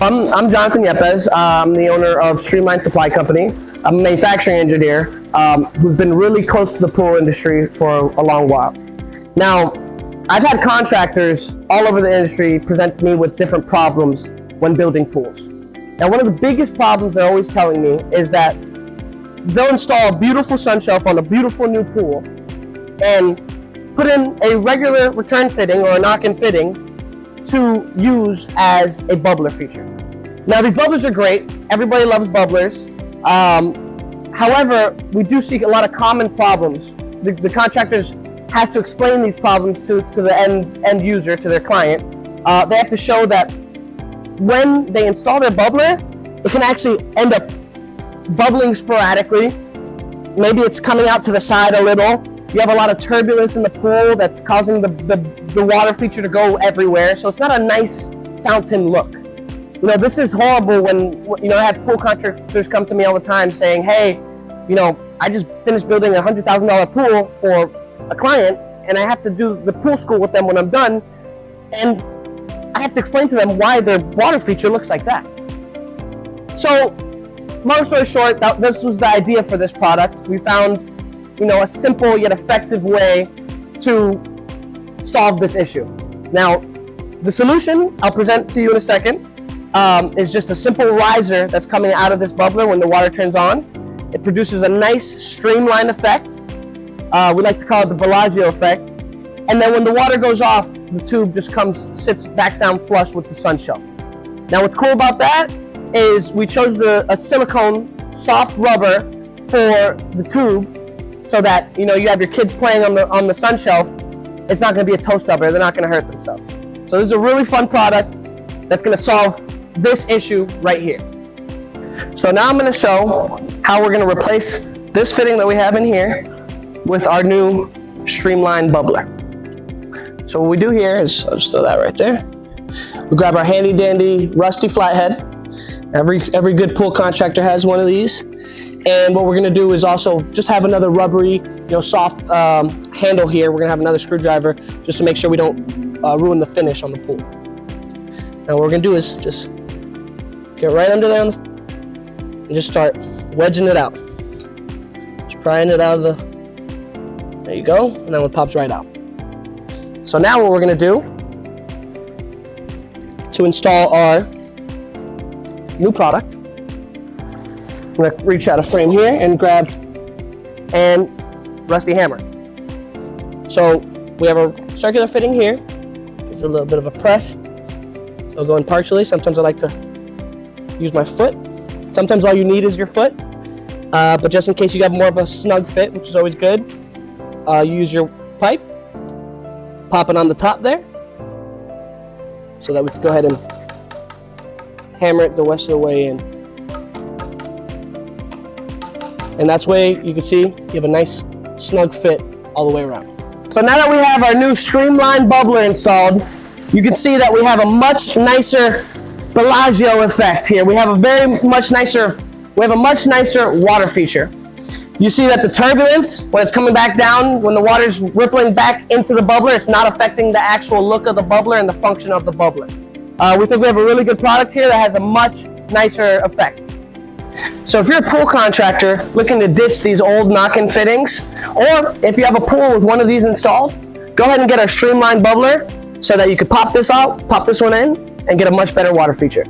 I'm Jonathan Yepes. I'm the owner of Streamline Supply Company. I'm a manufacturing engineer who's been really close to the pool industry for a long while. Now, I've had contractors all over the industry present me with different problems when building pools. Now, one of the biggest problems they're always telling me is that they'll install a beautiful sun shelf on a beautiful new pool and put in a regular return fitting or a knock-in fitting to use as a bubbler feature. Now, these bubblers are great. Everybody loves bubblers. However, we do see a lot of common problems. The contractors has to explain these problems to the end user, to their client. They have to show that when they install their bubbler, it can actually end up bubbling sporadically. Maybe it's coming out to the side a little. You have a lot of turbulence in the pool that's causing the water feature to go everywhere. So it's not a nice fountain look. You know, this is horrible when, I have pool contractors come to me all the time saying, hey, I just finished building a $100,000 pool for a client and I have to do the pool school with them when I'm done. And I have to explain to them why their water feature looks like that. So, long story short, this was the idea for this product. We found a simple yet effective way to solve this issue. Now, the solution I'll present to you in a second is just a simple riser that's coming out of this bubbler when the water turns on. It produces a nice streamline effect. We like to call it the Bellagio effect. And then when the water goes off, the tube just backs down flush with the sun shelf. Now, what's cool about that is we chose a silicone soft rubber for the tube, so that you have your kids playing on the sun shelf. It's not going to be a toe stubber. They're not going to hurt themselves. So this is a really fun product that's going to solve this issue right here. So now I'm going to show how we're going to replace this fitting that we have in here with our new Streamline bubbler. So what we do here is, I'll just throw that right there. We grab our handy dandy rusty flathead. Every good pool contractor has one of these. And what we're gonna do is also just have another rubbery, soft handle here. We're gonna have another screwdriver just to make sure we don't ruin the finish on the pool. Now what we're gonna do is just get right under there and just start wedging it out. Just prying it out of there you go, and then it pops right out. So now what we're gonna do to install our new product, I'm gonna reach out a frame here and grab a rusty hammer. So we have a circular fitting here. Gives it a little bit of a press. It'll go in partially. Sometimes I like to use my foot. Sometimes all you need is your foot. But just in case you have more of a snug fit, which is always good, you use your pipe, pop it on the top there, so that we can go ahead and hammer it the rest of the way in. And that's way you can see you have a nice snug fit all the way around. So now that we have our new Streamline bubbler installed, you can see that we have a much nicer Bellagio effect here. We have a much nicer water feature. You see that the turbulence, when it's coming back down, when the water's rippling back into the bubbler, it's not affecting the actual look of the bubbler and the function of the bubbler. We think we have a really good product here that has a much nicer effect. So if you're a pool contractor looking to ditch these old knock-in fittings, or if you have a pool with one of these installed, go ahead and get our Streamline bubbler so that you can pop this out, pop this one in, and get a much better water feature.